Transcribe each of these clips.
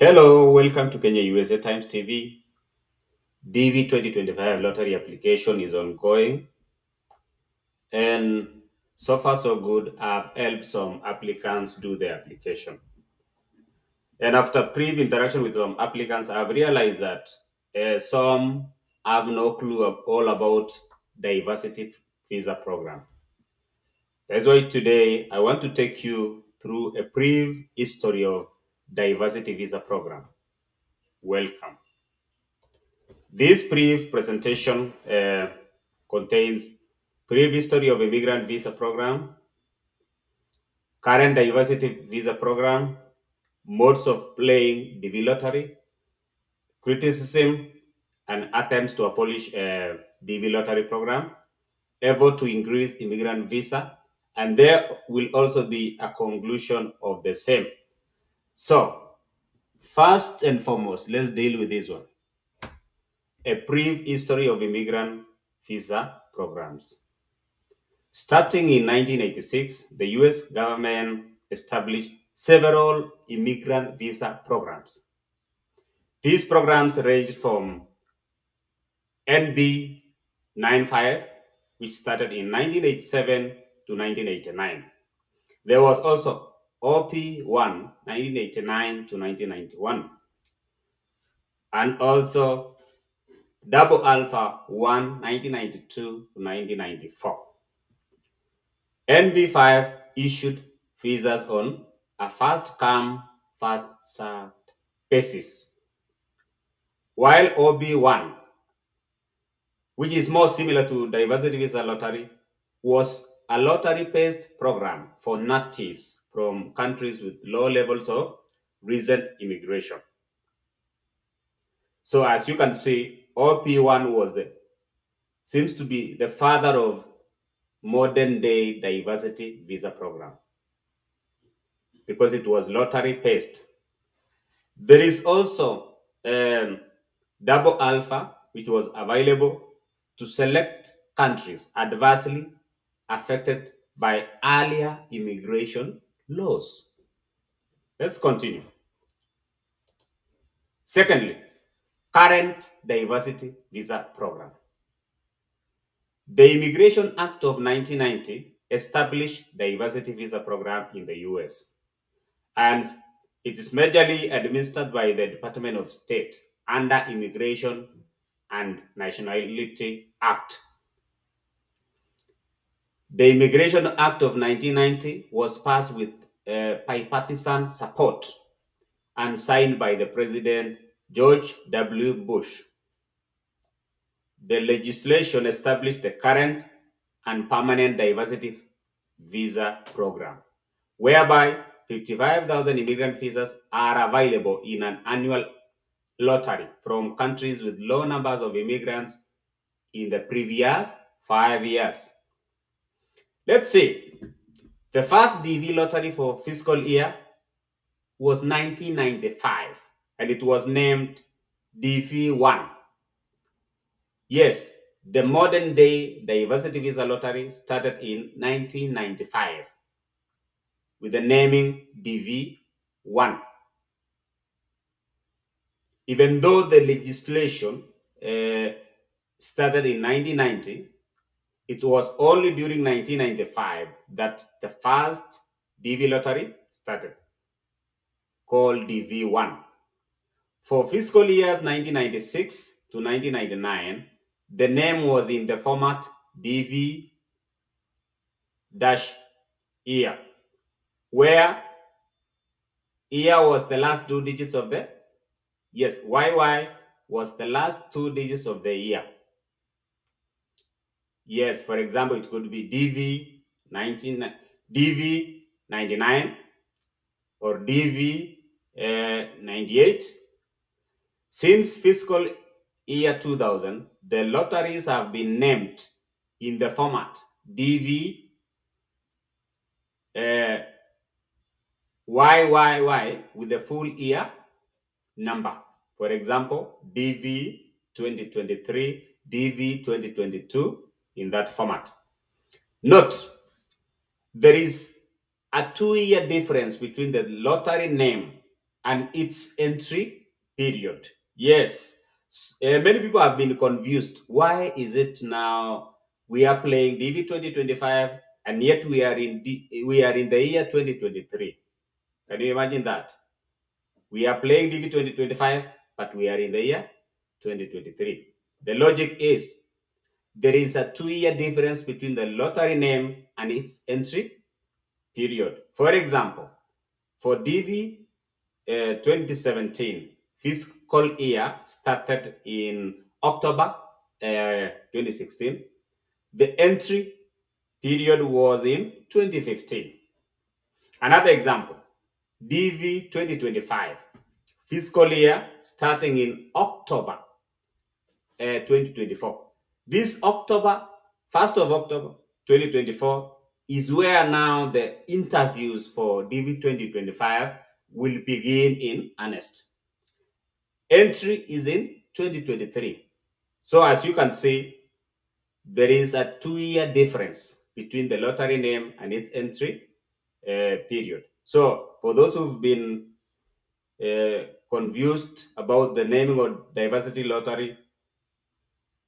Hello, welcome to Kenya USA Times TV. DV 2025 lottery application is ongoing, and so far so good. I've helped some applicants do their application. And after brief interaction with some applicants, I've realized that some have no clue of all about diversity visa program. That's why today I want to take you through a brief history of diversity visa program. Welcome. This brief presentation contains brief history of immigrant visa program, current diversity visa program, modes of playing DV lottery, criticism and attempts to abolish DV lottery program, effort to increase immigrant visa, and there will also be a conclusion of the same. So, first and foremost, let's deal with this one. A brief history of immigrant visa programs. Starting in 1986, the US government established several immigrant visa programs. These programs ranged from NB 95, which started in 1987 to 1989. There was also OP1, 1989 to 1991, and also Double Alpha 1, 1992 to 1994. NB5 issued visas on a first come, first served basis, while OB1, which is more similar to diversity visa lottery, was a lottery-based program for natives from countries with low levels of recent immigration. So as you can see, OP1 seems to be the father of modern day diversity visa program because it was lottery based. There is also Double Alpha, which was available to select countries adversely affected by earlier immigration laws. Let's continue. Secondly, current diversity visa program. The Immigration Act of 1990 established diversity visa program in the US, and it is majorly administered by the Department of State under Immigration and Nationality Act. The Immigration Act of 1990 was passed with bipartisan support and signed by the President George W. Bush. The legislation established the current and permanent diversity visa program, whereby 55,000 immigrant visas are available in an annual lottery from countries with low numbers of immigrants in the previous 5 years. Let's see. The first DV lottery for fiscal year was 1995, and it was named DV1. Yes, the modern day diversity visa lottery started in 1995 with the naming DV1. Even though the legislation started in 1990, it was only during 1995 that the first DV lottery started, called DV1. For fiscal years 1996 to 1999, the name was in the format DV-year, where year was the last two digits of the, yes, YY was the last two digits of the year. Yes, for example, it could be DV 99 or DV 98. Since fiscal year 2000, the lotteries have been named in the format DV YYY with the full year number. For example, DV 2023, DV 2022 in that format. Note, there is a 2-year difference between the lottery name and its entry period. Yes, many people have been confused. Why is it now we are playing DV 2025 and yet we are in the year 2023? Can you imagine that? We are playing DV 2025, but we are in the year 2023. The logic is there is a 2-year difference between the lottery name and its entry period. For example, for DV 2017 fiscal year started in October 2016. The entry period was in 2015. Another example, DV 2025 fiscal year starting in October 2024. This October, 1st of October 2024, is where now the interviews for DV 2025 will begin in earnest. Entry is in 2023. So as you can see, there is a 2-year difference between the lottery name and its entry period. So for those who've been confused about the naming of diversity lottery,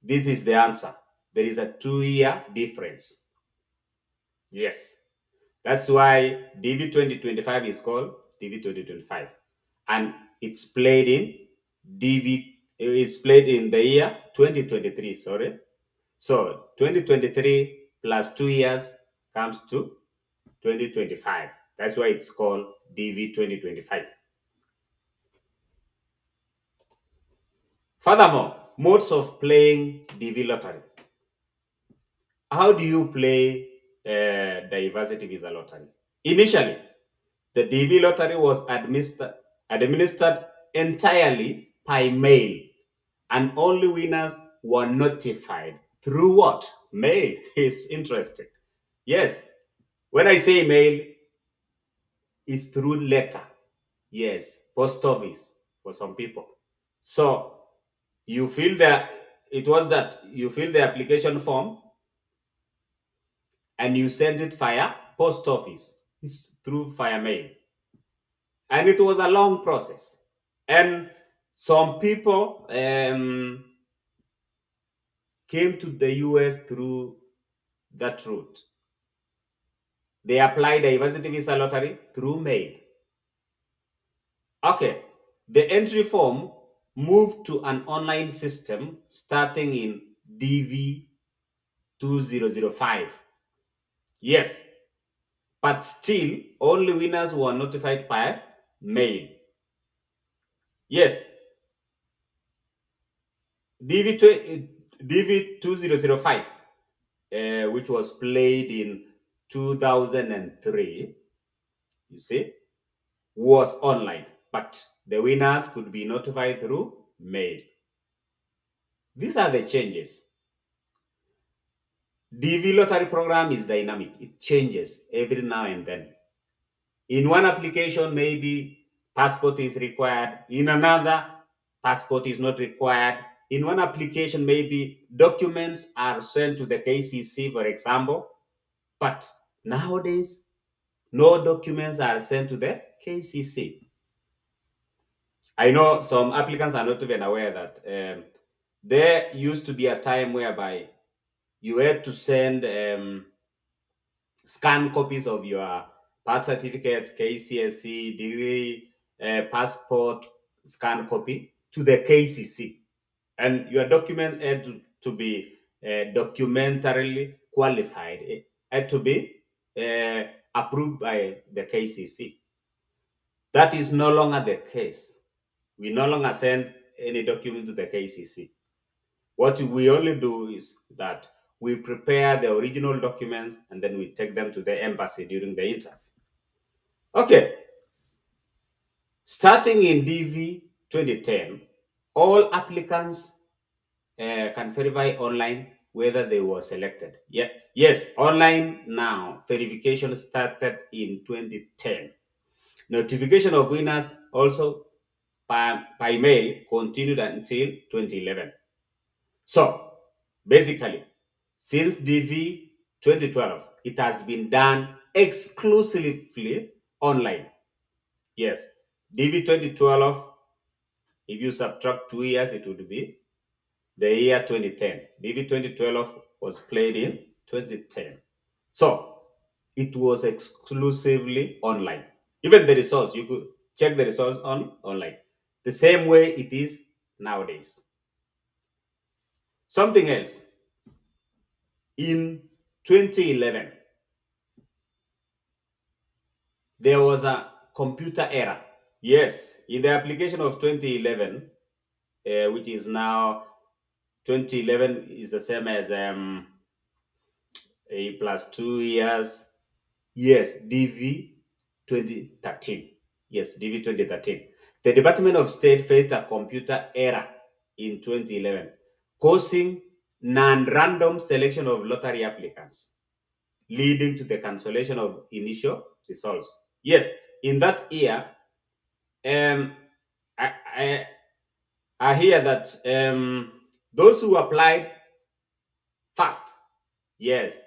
this is the answer. There is a 2-year difference. Yes. That's why DV 2025 is called DV 2025. And it's played in it's played in the year 2023, sorry. So 2023 plus 2 years comes to 2025. That's why it's called DV 2025. Furthermore, modes of playing DV lottery. How do you play diversity visa lottery? Initially, the DV lottery was administered entirely by mail, and only winners were notified through what? Mail. It's interesting. Yes, when I say mail, it's through letter. Yes, post office for some people. So you fill the it was that you fill the application form and you send it via post office. It's through via mail. And it was a long process. And some people came to the US through that route. They applied diversity visa lottery through mail. Okay, the entry form moved to an online system starting in DV 2005. Yes, but still, only winners were notified by mail. Yes, DV 2005, which was played in 2003, you see, was online, but the winners could be notified through mail. These are the changes. DV lottery program is dynamic. It changes every now and then. In one application, maybe passport is required. In another, passport is not required. In one application, maybe documents are sent to the KCC, for example. But nowadays, no documents are sent to the KCC. I know some applicants are not even aware that there used to be a time whereby you had to send scan copies of your birth certificate, KCSE, degree, passport, scan copy to the KCC. And your document had to be documentarily qualified, had to be approved by the KCC. That is no longer the case. We no longer send any document to the KCC. What we only do is that we prepare the original documents and then we take them to the embassy during the interview. Okay, starting in DV 2010, all applicants can verify online whether they were selected. Yeah, yes, online now. Verification started in 2010. Notification of winners also by mail continued until 2011. So, basically, since DV 2012, it has been done exclusively online. Yes. DV 2012, if you subtract 2 years, it would be the year 2010. DV 2012 was played in 2010. So it was exclusively online. Even the results, you could check the results on online. The same way it is nowadays. Something else. In 2011, there was a computer error. Yes, in the application of 2011, which is now 2011 is the same as a plus 2 years. Yes, DV 2013. Yes, DV 2013. The Department of State faced a computer error in 2011, causing non-random selection of lottery applicants, leading to the cancellation of initial results. Yes, in that year, um, I, I, I hear that those who applied fast, yes,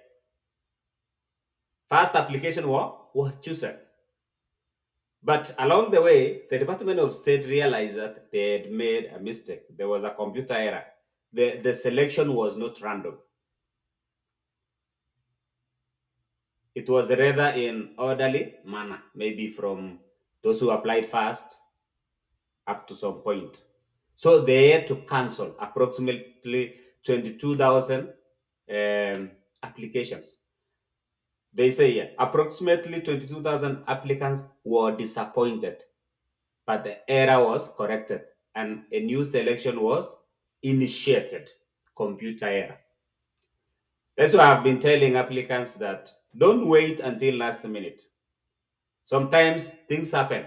fast application were chosen. But along the way, the Department of State realized that they had made a mistake. There was a computer error. The selection was not random. It was rather in orderly manner, maybe from those who applied fast up to some point. So they had to cancel approximately 22,000 applications. They say yeah, approximately 22,000 applicants were disappointed, but the error was corrected and a new selection was initiated. Computer error. That's why I've been telling applicants that don't wait until last minute. Sometimes things happen.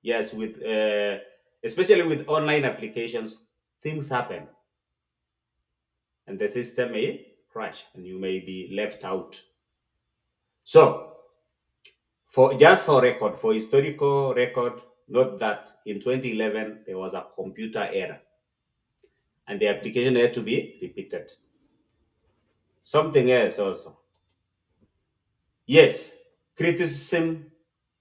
Yes, with especially with online applications, things happen, and the system may crash, and you may be left out. So, for just for record, for historical record, note that in 2011 there was a computer error, and the application had to be repeated. Something else also. Yes, criticism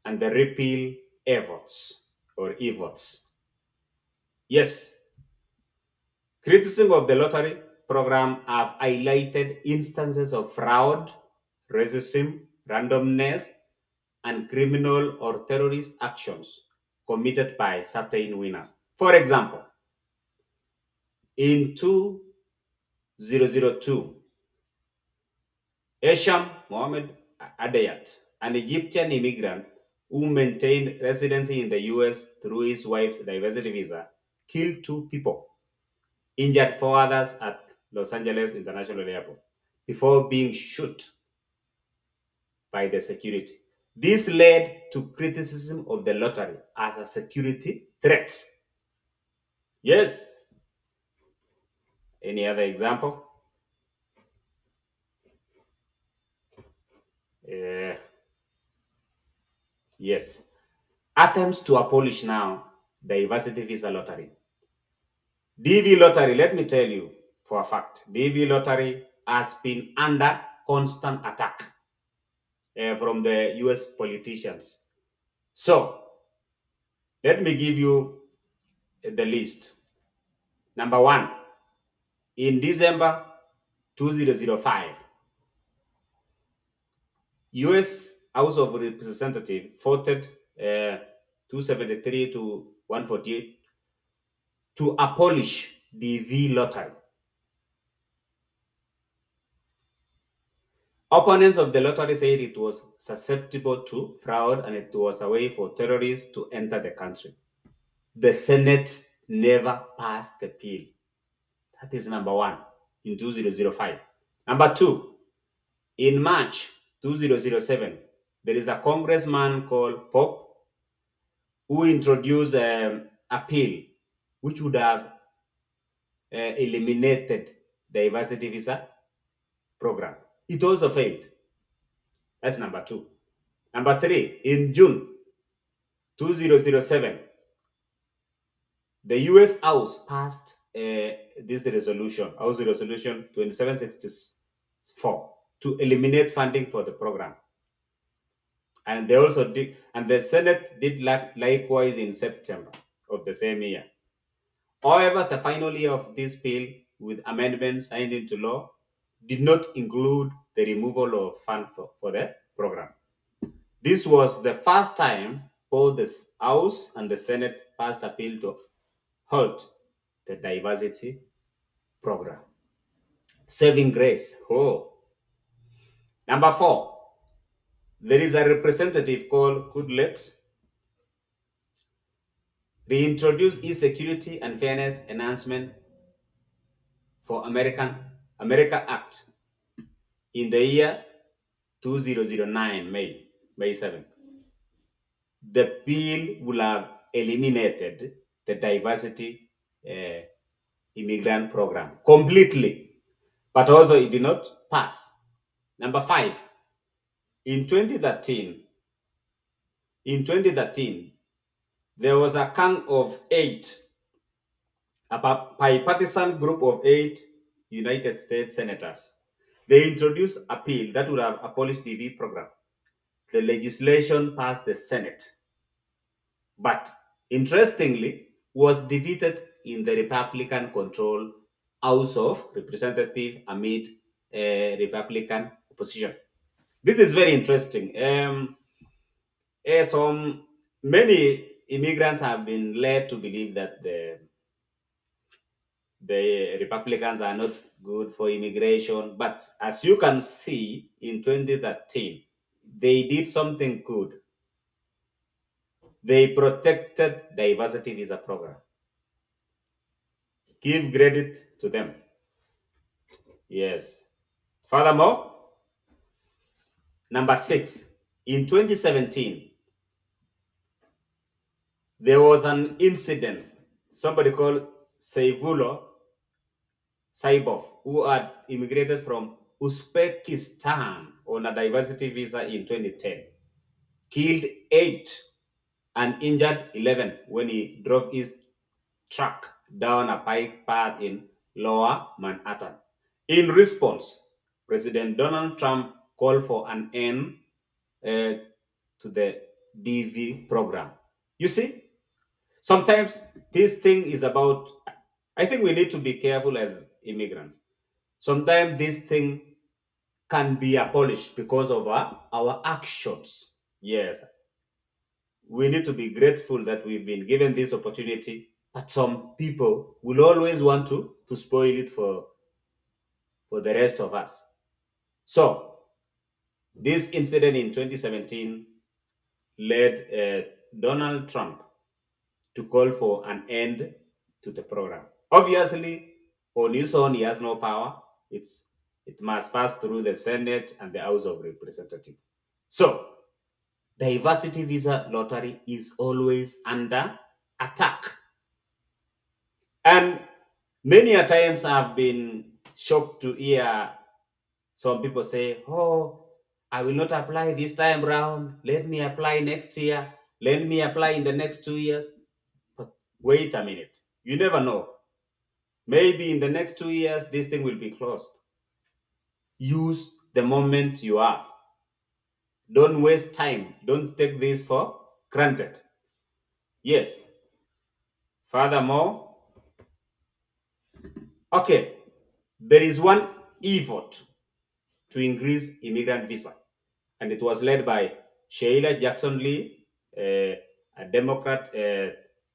and the repeal efforts or efforts. Yes, criticism of the lottery program have highlighted instances of fraud, racism, randomness, and criminal or terrorist actions committed by certain winners. For example, in 2002, Esham Mohammed Adayat, an Egyptian immigrant who maintained residency in the US through his wife's diversity visa, killed two people, injured four others at Los Angeles International Airport before being shot by the security. This led to criticism of the lottery as a security threat. Yes. Any other example? Uh, yes. Attempts to abolish now diversity visa lottery. DV lottery, let me tell you for a fact, DV lottery has been under constant attack from the US politicians. So, let me give you the list. Number one, in December 2005, US House of Representatives voted 273 to 148 to abolish DV lottery. Opponents of the lottery said it was susceptible to fraud and it was a way for terrorists to enter the country. The Senate never passed the bill. That is number one in 2005. Number two, in March 2007, there is a congressman called Pope who introduced a bill which would have eliminated diversity visa program. It also failed. That's number two. Number three, in June 2007, the US House passed this resolution, House Resolution 2764, to eliminate funding for the program. And they also did, and the Senate did likewise in September of the same year. However, the final year of this bill, with amendments signed into law, did not include the removal of funds for the program. This was the first time both the House and the Senate passed a bill to halt the diversity program. Saving grace. Oh. Number four, there is a representative called Goodlet reintroduced e-security and fairness enhancement for America Act in the year 2009, May 7th. The bill will have eliminated the diversity uh, immigrant program completely, but also it did not pass. Number five, in 2013, in 2013, there was a gang of eight, a bipartisan group of eight United States senators. They introduced a bill that would have abolished DV program. The legislation passed the Senate, but interestingly, was defeated in the Republican-controlled House of Representatives amid Republican opposition. This is very interesting. Some many immigrants have been led to believe that the Republicans are not good for immigration, but as you can see in 2013, they did something good. They protected diversity visa program. Give credit to them. Yes. Furthermore, number six, in 2017, there was an incident. Somebody called Saivulo Saibov, who had immigrated from Uzbekistan on a diversity visa in 2010, killed eight and injured 11 when he drove his truck down a bike path in Lower Manhattan. In response, President Donald Trump called for an end to the DV program. You see, sometimes this thing is about, I think we need to be careful as immigrants. Sometimes this thing can be abolished because of our actions. Yes, we need to be grateful that we've been given this opportunity, but some people will always want to spoil it for the rest of us. So, this incident in 2017 led Donald Trump to call for an end to the program. Obviously, on his own, he has no power. It must pass through the Senate and the House of Representatives. So, diversity visa lottery is always under attack. And many a times I've been shocked to hear some people say, oh, I will not apply this time round. Let me apply next year. Let me apply in the next 2 years. But wait a minute. You never know. Maybe in the next 2 years, this thing will be closed. Use the moment you have. Don't waste time. Don't take this for granted. Yes. Furthermore, okay, there is one effort to increase immigrant visa, and it was led by Shaya Jackson Lee, a Democrat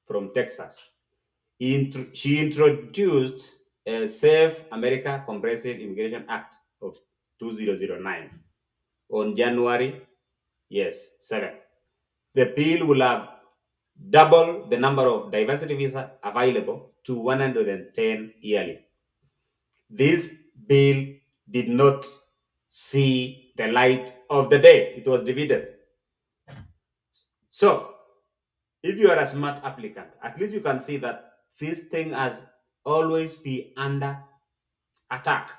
from Texas. She introduced a Save America Comprehensive Immigration Act of 2009 on January, yes, 7. The bill will have double the number of diversity visa available to 110 yearly. This bill did not see the light of the day. It was defeated. So, if you are a smart applicant, at least you can see that this thing has always been under attack.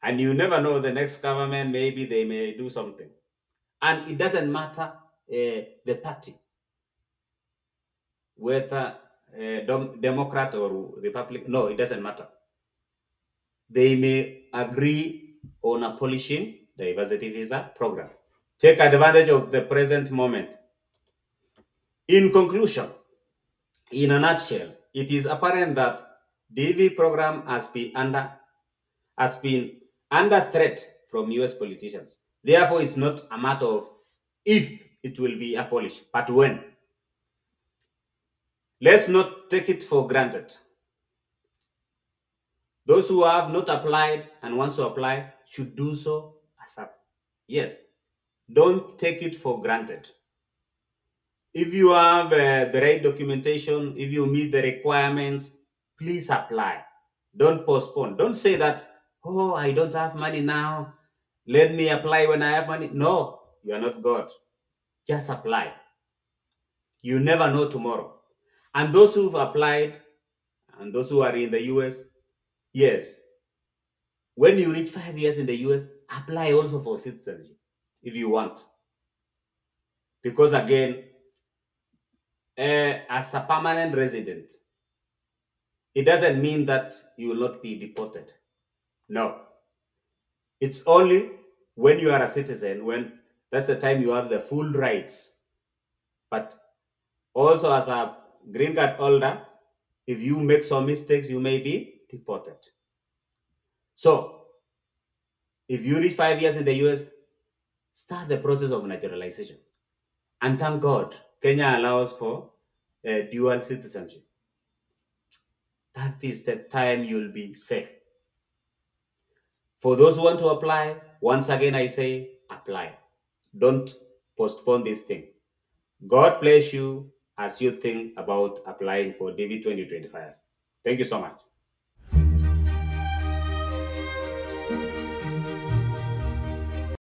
And you never know, the next government, maybe they may do something. And it doesn't matter the party, whether Democrat or Republican. No, it doesn't matter. They may agree on abolishing the diversity visa program. Take advantage of the present moment. In conclusion, in a nutshell, it is apparent that DV program has been under threat from US politicians. Therefore, it's not a matter of if it will be abolished, but when. Let's not take it for granted. Those who have not applied and wants to apply should do so ASAP. Yes, don't take it for granted. If you have the right documentation, if you meet the requirements, please apply. Don't postpone. Don't say that, oh, I don't have money now. Let me apply when I have money. No, you are not God. Just apply. You never know tomorrow. And those who've applied and those who are in the US, yes, when you reach 5 years in the US, apply also for citizenship if you want. Because again, as a permanent resident, it doesn't mean that you will not be deported. No. It's only when you are a citizen, when that's the time you have the full rights. But also as a green card holder, if you make some mistakes, you may be deported. So if you reach 5 years in the US, start the process of naturalization. And thank God, Kenya allows for dual citizenship. That is the time you'll be safe. For those who want to apply, once again I say apply. Don't postpone this thing. God bless you as you think about applying for DV 2025. Thank you so much.